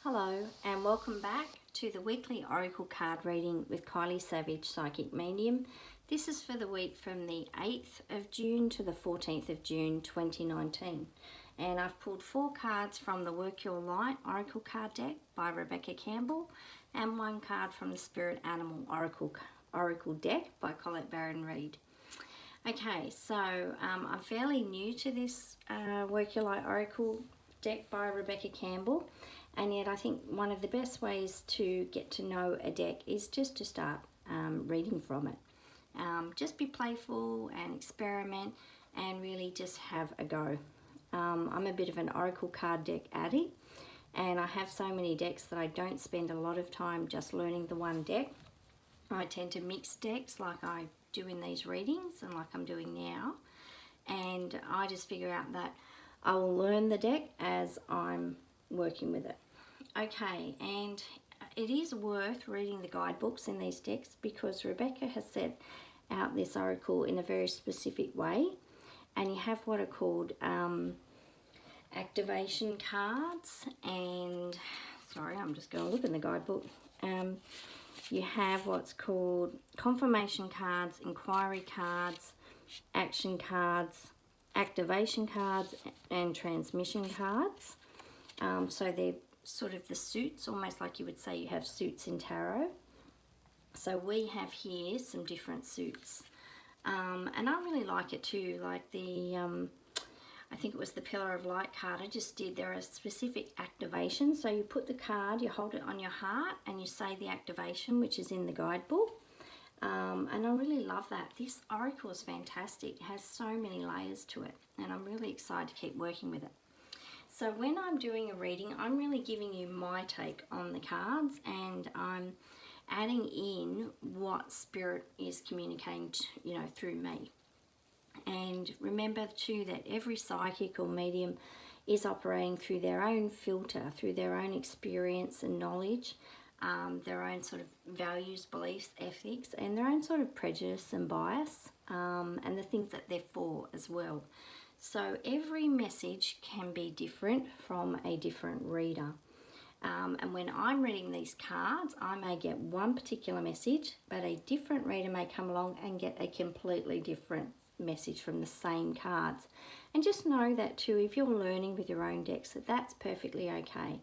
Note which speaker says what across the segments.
Speaker 1: Hello and welcome back to the weekly Oracle card reading with Kylie Savage, Psychic Medium. This is for the week from the 8th of June to the 14th of June 2019. And I've pulled 4 cards from the Work Your Light Oracle card deck by Rebecca Campbell and 1 card from the Spirit Animal Oracle deck by Colette Baron-Reid. Okay, so I'm fairly new to this Work Your Light Oracle deck by Rebecca Campbell. And yet I think one of the best ways to get to know a deck is just to start reading from it. Just be playful and experiment and really just have a go. I'm a bit of an Oracle card deck addict, and I have so many decks that I don't spend a lot of time just learning the one deck. I tend to mix decks like I do in these readings and like I'm doing now. And I just figure out that I will learn the deck as I'm working with it. Okay, and it is worth reading the guidebooks in these decks because Rebecca has set out this oracle in a very specific way, and you have what are called activation cards, and sorry, I'm just going to look in the guidebook. You have what's called confirmation cards, inquiry cards, action cards, activation cards, and transmission cards. So they're sort of the suits, almost like you would say you have suits in tarot. So we have here some different suits. And I really like it too, like the, I think it was the Pillar of Light card I just did. There are specific activations. So you put the card, you hold it on your heart, and you say the activation, which is in the guidebook. And I really love that. This oracle is fantastic. It has so many layers to it, and I'm really excited to keep working with it. So when I'm doing a reading, I'm really giving you my take on the cards, and I'm adding in what Spirit is communicating to, through me. And remember too that every psychic or medium is operating through their own filter, through their own experience and knowledge, their own sort of values, beliefs, ethics, and their own sort of prejudice and bias, and the things that they're for as well. So every message can be different from a different reader. And when I'm reading these cards, I may get one particular message, but a different reader may come along and get a completely different message from the same cards. And just know that too, if you're learning with your own decks, that's perfectly okay.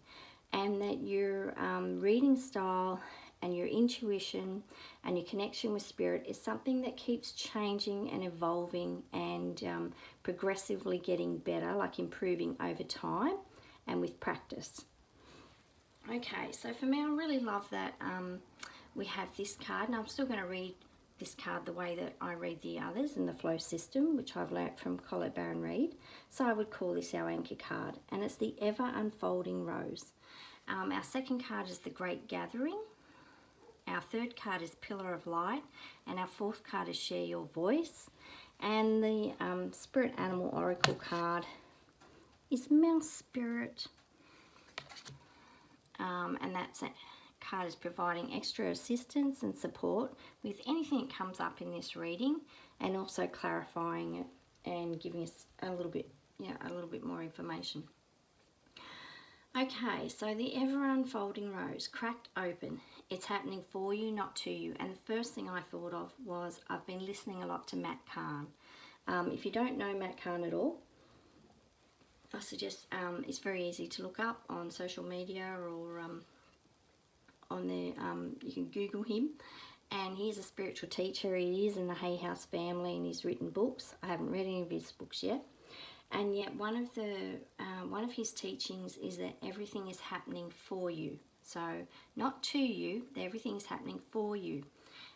Speaker 1: And that your reading style and your intuition and your connection with Spirit is something that keeps changing and evolving and progressively getting better, like improving over time and with practice. Okay, so for me, I really love that we have this card, and I'm still going to read this card the way that I read the others in the flow system, which I've learnt from Colette Baron-Reid. So I would call this our anchor card, and it's the Ever Unfolding Rose. Our second card is the Great Gathering. Our third card is Pillar of Light, and our fourth card is Share Your Voice. And the Spirit Animal Oracle card is Mouse Spirit, and that's it. Card is providing extra assistance and support with anything that comes up in this reading, and also clarifying it and giving us a little bit more information. Okay, so the Ever Unfolding Rose, cracked open. It's happening for you, not to you. And the first thing I thought of was I've been listening a lot to Matt Kahn. If you don't know Matt Kahn at all, I suggest it's very easy to look up on social media or on the you can Google him. And he's a spiritual teacher. He is in the Hay House family, and he's written books. I haven't read any of his books yet. And yet one of his teachings is that everything is happening for you. So not to you, everything is happening for you.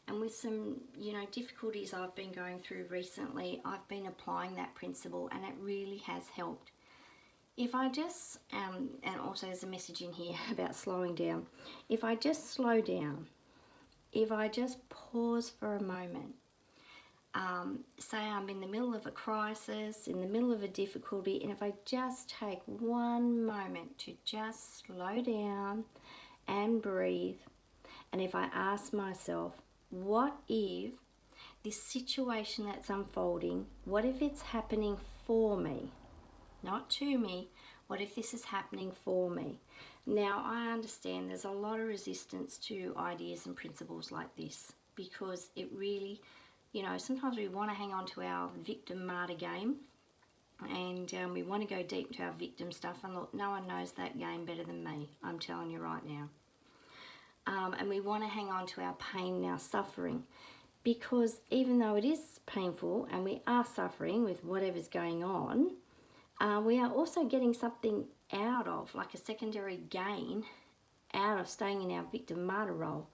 Speaker 1: And with some, difficulties I've been going through recently, I've been applying that principle, and it really has helped. If I just, and also there's a message in here about slowing down. If I just slow down, if I just pause for a moment, say I'm in the middle of a crisis, in the middle of a difficulty, and if I just take one moment to just slow down and breathe, and if I ask myself, what if this situation that's unfolding, what if it's happening for me, not to me, what if this is happening for me? Now, I understand there's a lot of resistance to ideas and principles like this, because it really, you know, sometimes we want to hang on to our victim martyr game, and we want to go deep into our victim stuff. And look, no one knows that game better than me, I'm telling you right now. And we want to hang on to our pain and our suffering, because even though it is painful and we are suffering with whatever's going on, we are also getting something out of, like a secondary gain, out of staying in our victim martyr role.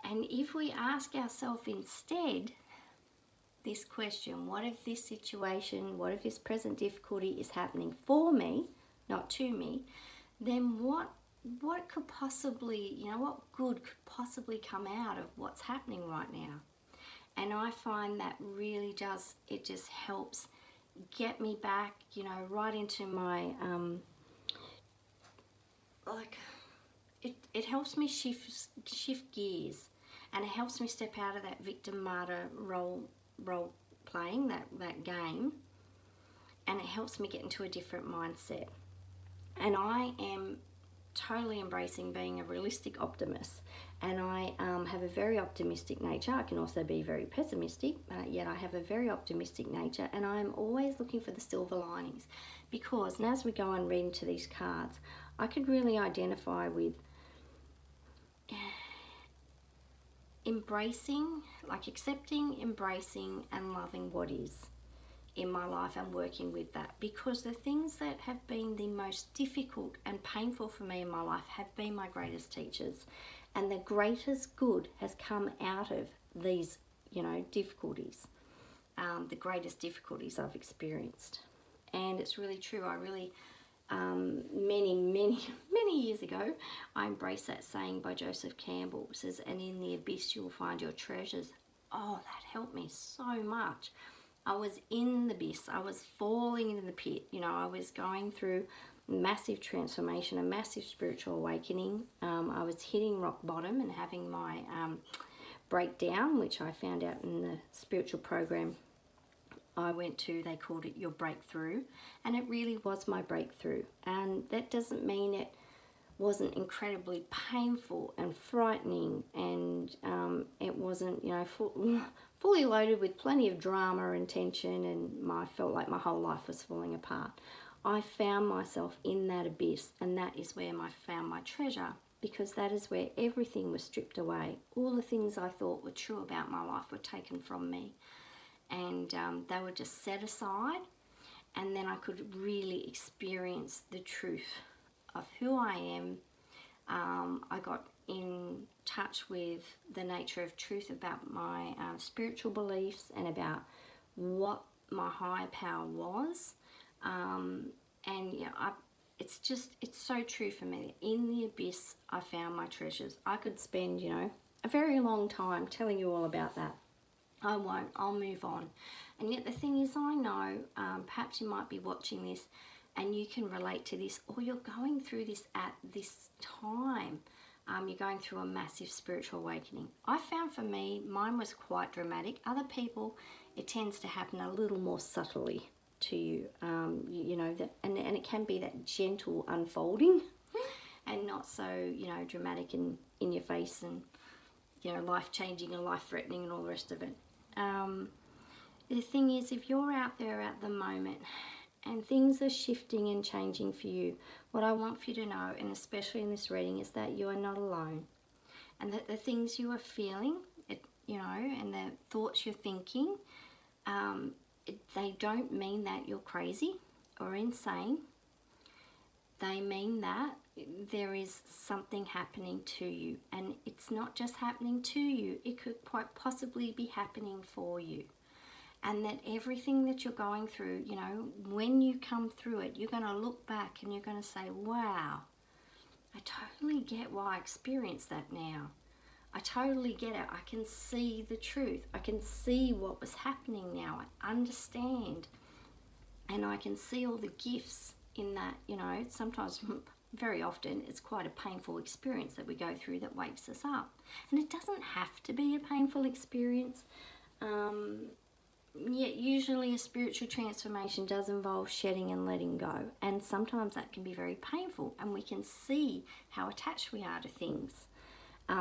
Speaker 1: And if we ask ourselves instead this question, what if this situation, what if this present difficulty is happening for me, not to me, then what could possibly, you know, what good could possibly come out of what's happening right now? And I find that really does, it just helps get me back, you know, right into my, it helps me shift gears, and it helps me step out of that victim martyr role playing, that game, and it helps me get into a different mindset. And I am totally embracing being a realistic optimist, and I have a very optimistic nature. I can also be very pessimistic, yet I have a very optimistic nature, and I'm always looking for the silver linings, because, and as we go and read into these cards, I could really identify with embracing, like accepting, embracing and loving what is in my life, and working with that, because the things that have been the most difficult and painful for me in my life have been my greatest teachers, and the greatest good has come out of these, you know, difficulties, the greatest difficulties I've experienced. And it's really true. I really many years ago, I embraced that saying by Joseph Campbell. It says, "And in the abyss you'll find your treasures." Oh, that helped me so much. I was in the abyss. I was falling into the pit. You know, I was going through massive transformation, a massive spiritual awakening. I was hitting rock bottom and having my breakdown, which I found out in the spiritual program I went to. They called it your breakthrough, and it really was my breakthrough. And that doesn't mean it wasn't incredibly painful and frightening, and it wasn't, you know, fully loaded with plenty of drama and tension, and I felt like my whole life was falling apart. I found myself in that abyss, and that is where I found my treasure, because that is where everything was stripped away. All the things I thought were true about my life were taken from me, and they were just set aside, and then I could really experience the truth of who I am. I got in touch with the nature of truth about my spiritual beliefs and about what my higher power was. And yeah, it's so true for me. In the abyss, I found my treasures. I could spend, you know, a very long time telling you all about that. I won't. I'll move on. And yet the thing is, I know, perhaps you might be watching this and you can relate to this, or you're going through this at this time. You're going through a massive spiritual awakening. I found for me, mine was quite dramatic. Other people, it tends to happen a little more subtly to you. You know, that, and it can be that gentle unfolding and not so, you know, dramatic and in your face and, you know, life-changing and life-threatening and all the rest of it. The thing is, if you're out there at the moment and things are shifting and changing for you, what I want for you to know, and especially in this reading, is that you are not alone, and that the things you are feeling, you know, and the thoughts you're thinking, they don't mean that you're crazy or insane. They mean that there is something happening to you, and it's not just happening to you, it could quite possibly be happening for you. And that everything that you're going through, you know, when you come through it, you're going to look back and you're going to say, wow, I totally get why I experienced that now. I totally get it. I can see the truth. I can see what was happening now. I understand. And I can see all the gifts in that, you know. Sometimes, very often, it's quite a painful experience that we go through that wakes us up. And it doesn't have to be a painful experience. yet usually a spiritual transformation does involve shedding and letting go, and sometimes that can be very painful, and we can see how attached we are to things.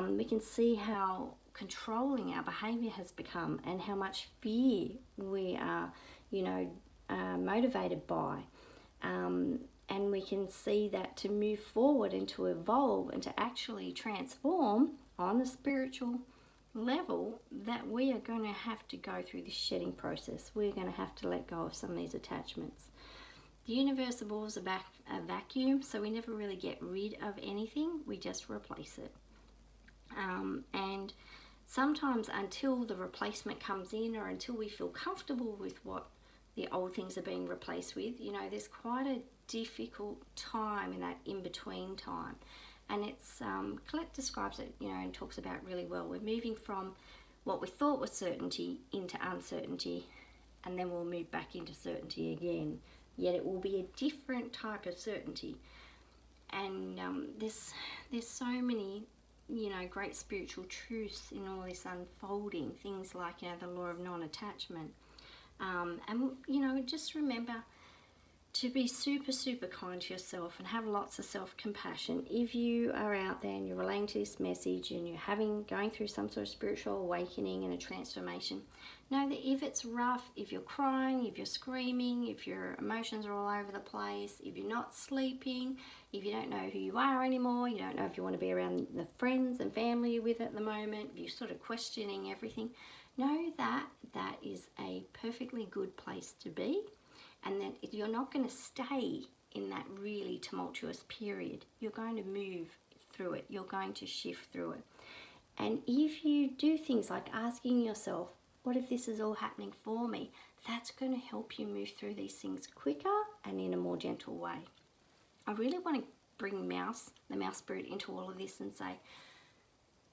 Speaker 1: We can see how controlling our behavior has become and how much fear we are, motivated by. And we can see that to move forward and to evolve and to actually transform on the spiritual level, that we are going to have to go through this shedding process. We're going to have to let go of some of these attachments. The universe evolves a vacuum, so we never really get rid of anything, we just replace it. And sometimes until the replacement comes in, or until we feel comfortable with what the old things are being replaced with, there's quite a difficult time in that in-between time. And it's Colette describes it, and talks about it really well. We're moving from what we thought was certainty into uncertainty, and then we'll move back into certainty again. Yet it will be a different type of certainty. And there's so many, great spiritual truths in all this unfolding. Things like, the law of non-attachment. And just remember to be super, super kind to yourself and have lots of self-compassion. If you are out there and you're relating to this message and you're going through some sort of spiritual awakening and a transformation, know that if it's rough, if you're crying, if you're screaming, if your emotions are all over the place, if you're not sleeping, if you don't know who you are anymore, you don't know if you want to be around the friends and family you're with at the moment, if you're sort of questioning everything, know that that is a perfectly good place to be. And that you're not going to stay in that really tumultuous period. You're going to move through it. You're going to shift through it. And if you do things like asking yourself, what if this is all happening for me? That's going to help you move through these things quicker and in a more gentle way. I really want to bring the mouse spirit into all of this and say,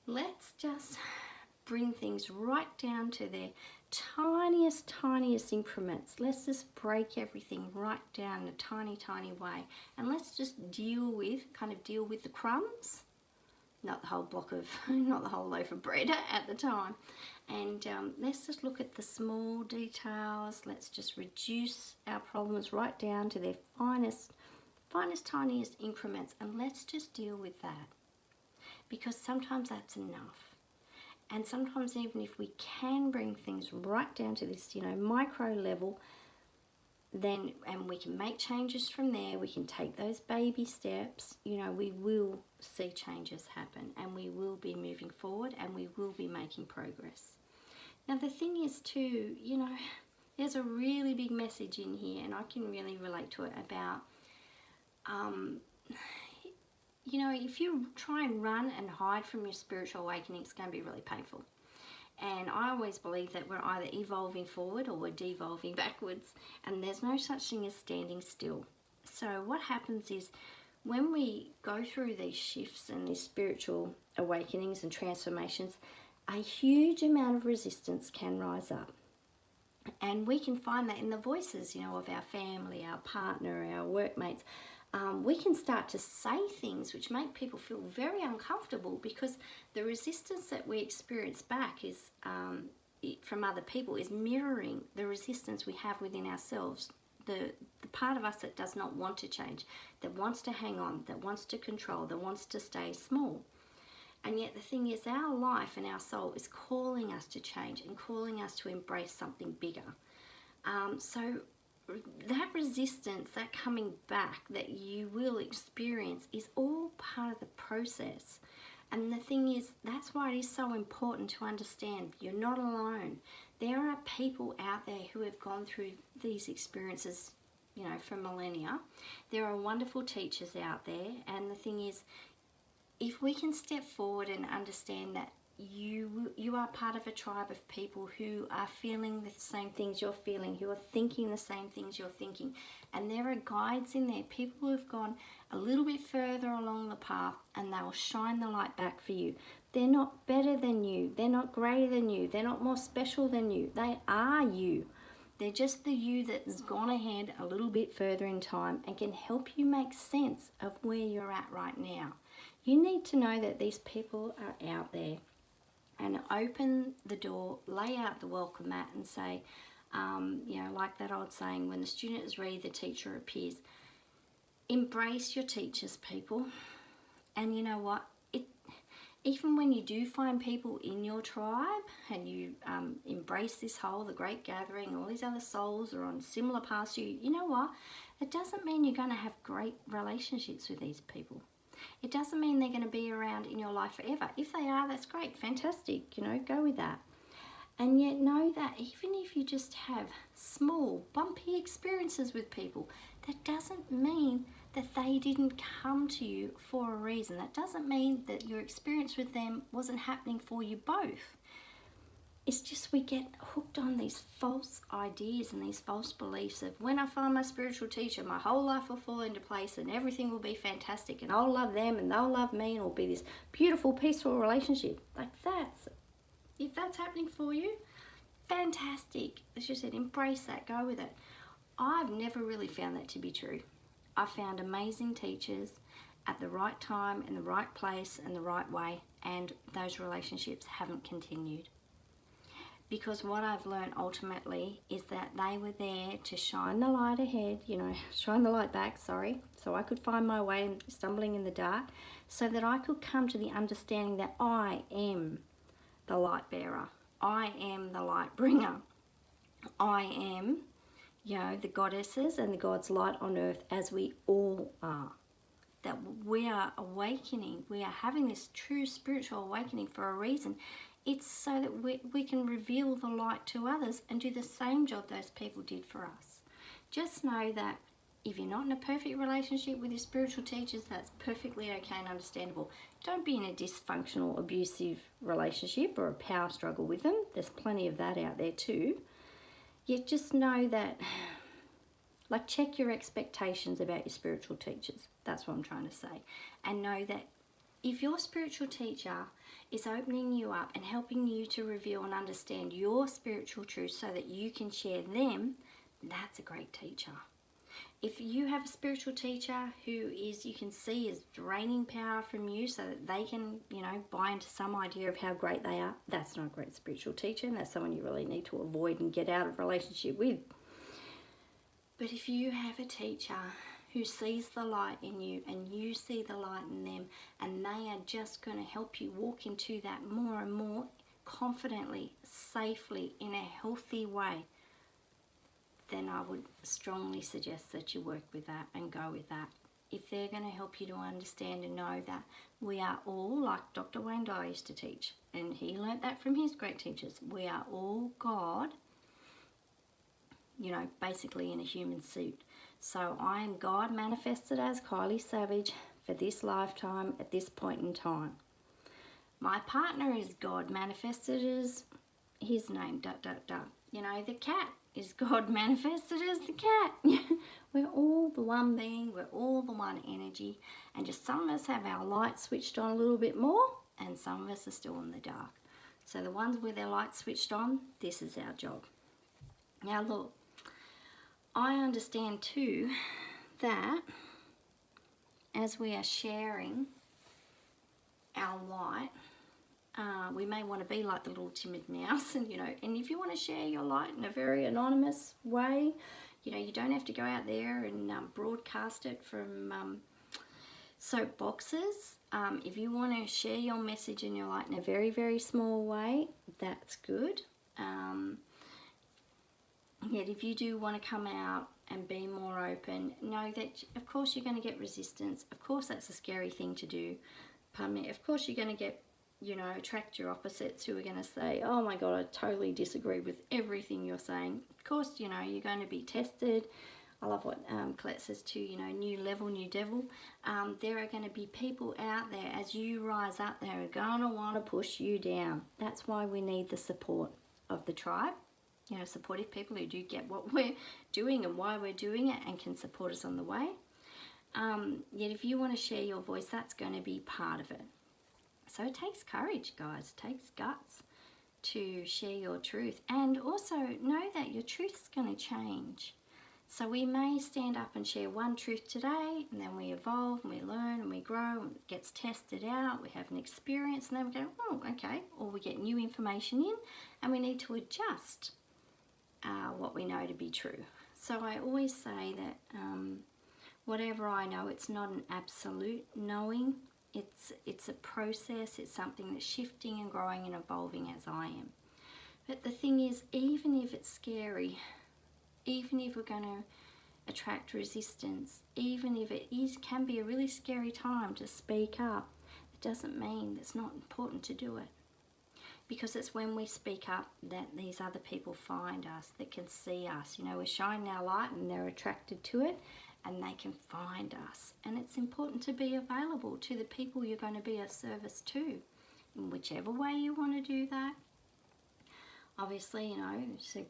Speaker 1: let's just bring things right down to their tiniest increments. Let's just break everything right down in a tiny way, and let's just deal with the crumbs, not the whole loaf of bread at the time. And let's just look at the small details. Let's just reduce our problems right down to their finest, tiniest increments, and let's just deal with that, because sometimes that's enough. And sometimes even if we can bring things right down to this, micro level, then, and we can make changes from there, we can take those baby steps, we will see changes happen, and we will be moving forward, and we will be making progress. Now the thing is too, there's a really big message in here, and I can really relate to it about, if you try and run and hide from your spiritual awakening, it's going to be really painful. And I always believe that we're either evolving forward or we're devolving backwards, and there's no such thing as standing still. So what happens is, when we go through these shifts and these spiritual awakenings and transformations, a huge amount of resistance can rise up. And we can find that in the voices, of our family, our partner, our workmates. We can start to say things which make people feel very uncomfortable, because the resistance that we experience back is from other people is mirroring the resistance we have within ourselves. The part of us that does not want to change, that wants to hang on, that wants to control, that wants to stay small. And yet the thing is, our life and our soul is calling us to change and calling us to embrace something bigger. So that resistance, that coming back that you will experience, is all part of the process. And the thing is, that's why it is so important to understand you're not alone. There are people out there who have gone through these experiences, for millennia. There are wonderful teachers out there, and the thing is, if we can step forward and understand that you are part of a tribe of people who are feeling the same things you're feeling, who are thinking the same things you're thinking, and there are guides in there, people who have gone a little bit further along the path, and they will shine the light back for you. They're not better than you, they're not greater than you, they're not more special than you, they are you. They're just the you that's gone ahead a little bit further in time and can help you make sense of where you're at right now. You need to know that these people are out there, and open the door, lay out the welcome mat and say, You know, like that old saying, when the student is ready, the teacher appears. Embrace your teachers, people. And you know what? Even when you do find people in your tribe and you embrace this whole, the great gathering, all these other souls are on similar paths to you, you know what? It doesn't mean you're going to have great relationships with these people. It doesn't mean they're going to be around in your life forever. If they are, that's great, fantastic, you know, go with that. And yet know that even if you just have small, bumpy experiences with people, that doesn't mean that they didn't come to you for a reason. That doesn't mean that your experience with them wasn't happening for you both. It's just we get hooked on these false ideas and these false beliefs of, when I find my spiritual teacher, my whole life will fall into place and everything will be fantastic and I'll love them and they'll love me and it'll be this beautiful, peaceful relationship. Like if that's happening for you, fantastic. As you said, embrace that, go with it. I've never really found that to be true. I found amazing teachers at the right time, in the right place, and the right way, and those relationships haven't continued. Because what I've learned ultimately is that they were there to shine the light ahead, you know, shine the light back, sorry, so I could find my way stumbling in the dark, so that I could come to the understanding that I am the light bearer. I am the light bringer. I am, you know, the goddesses and the God's light on earth, as we all are. That we are awakening. We are having this true spiritual awakening for a reason. It's so that we can reveal the light to others and do the same job those people did for us. Just know that if you're not in a perfect relationship with your spiritual teachers, that's perfectly okay and understandable. Don't be in a dysfunctional, abusive relationship or a power struggle with them. There's plenty of that out there too. Yet just know that, like, check your expectations about your spiritual teachers. That's what I'm trying to say. And know that if your spiritual teacher is opening you up and helping you to reveal and understand your spiritual truth so that you can share them, that's a great teacher. If you have a spiritual teacher who is, you can see, is draining power from you so that they can, you know, buy into some idea of how great they are, that's not a great spiritual teacher, and that's someone you really need to avoid and get out of relationship with. But if you have a teacher who sees the light in you and you see the light in them, and they are just going to help you walk into that more and more confidently, safely, in a healthy way, then I would strongly suggest that you work with that and go with that. If they're going to help you to understand and know that we are all, like Dr. Wayne Dyer used to teach, and he learnt that from his great teachers, we are all God, you know, basically in a human suit. So I am God manifested as Kylie Savage for this lifetime at this point in time. My partner is God manifested as his name, ... You know, the cat is God manifested as the cat. We're all the one being, we're all the one energy, and just some of us have our light switched on a little bit more, and some of us are still in the dark. So the ones with their light switched on, this is our job. Now look, I understand too that as we are sharing our light, we may want to be like the little timid mouse, and you know, and if you want to share your light in a very anonymous way, you know, you don't have to go out there and broadcast it from soapboxes. If you want to share your message and your light in a very, very small way, that's good. Yet if you do want to come out and be more open, know that of course you're going to get resistance. Of course that's a scary thing to do. Pardon me. Of course you're going to get, you know, attract your opposites who are going to say, oh my God, I totally disagree with everything you're saying. Of course, you know, you're going to be tested. I love what Colette says too, you know, new level, new devil. There are going to be people out there as you rise up, they are going to want to push you down. That's why we need the support of the tribe. You know, supportive people who do get what we're doing and why we're doing it and can support us on the way. Yet if you want to share your voice, that's going to be part of it. So it takes courage, guys. It takes guts to share your truth. And also know that your truth is going to change. So we may stand up and share one truth today, and then we evolve and we learn and we grow and it gets tested out. We have an experience and then we go, oh, okay. Or we get new information in and we need to adjust what we know to be true. So I always say that whatever I know, it's not an absolute knowing. It's a process. It's something that's shifting and growing and evolving as I am. But the thing is, even if it's scary, even if we're going to attract resistance, even if it can be a really scary time to speak up, it doesn't mean it's not important to do it. Because it's when we speak up that these other people find us, that can see us. You know, we're shining our light and they're attracted to it and they can find us. And it's important to be available to the people you're going to be of service to, in whichever way you want to do that. Obviously, you know,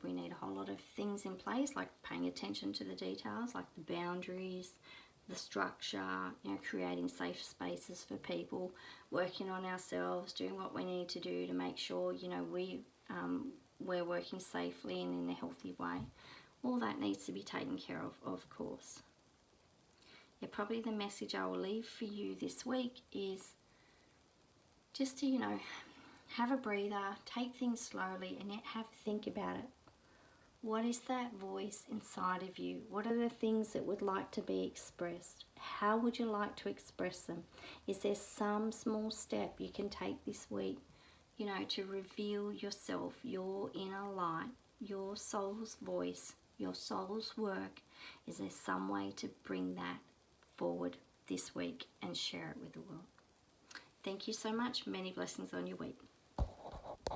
Speaker 1: we need a whole lot of things in place, like paying attention to the details, like the boundaries, the structure, you know, creating safe spaces for people, working on ourselves, doing what we need to do to make sure, you know, we're working safely and in a healthy way. All that needs to be taken care of course. Yeah, probably the message I will leave for you this week is just to, you know, have a breather, take things slowly, and yet think about it. What is that voice inside of you? What are the things that would like to be expressed? How would you like to express them? Is there some small step you can take this week, you know, to reveal yourself, your inner light, your soul's voice, your soul's work? Is there some way to bring that forward this week and share it with the world? Thank you so much. Many blessings on your week.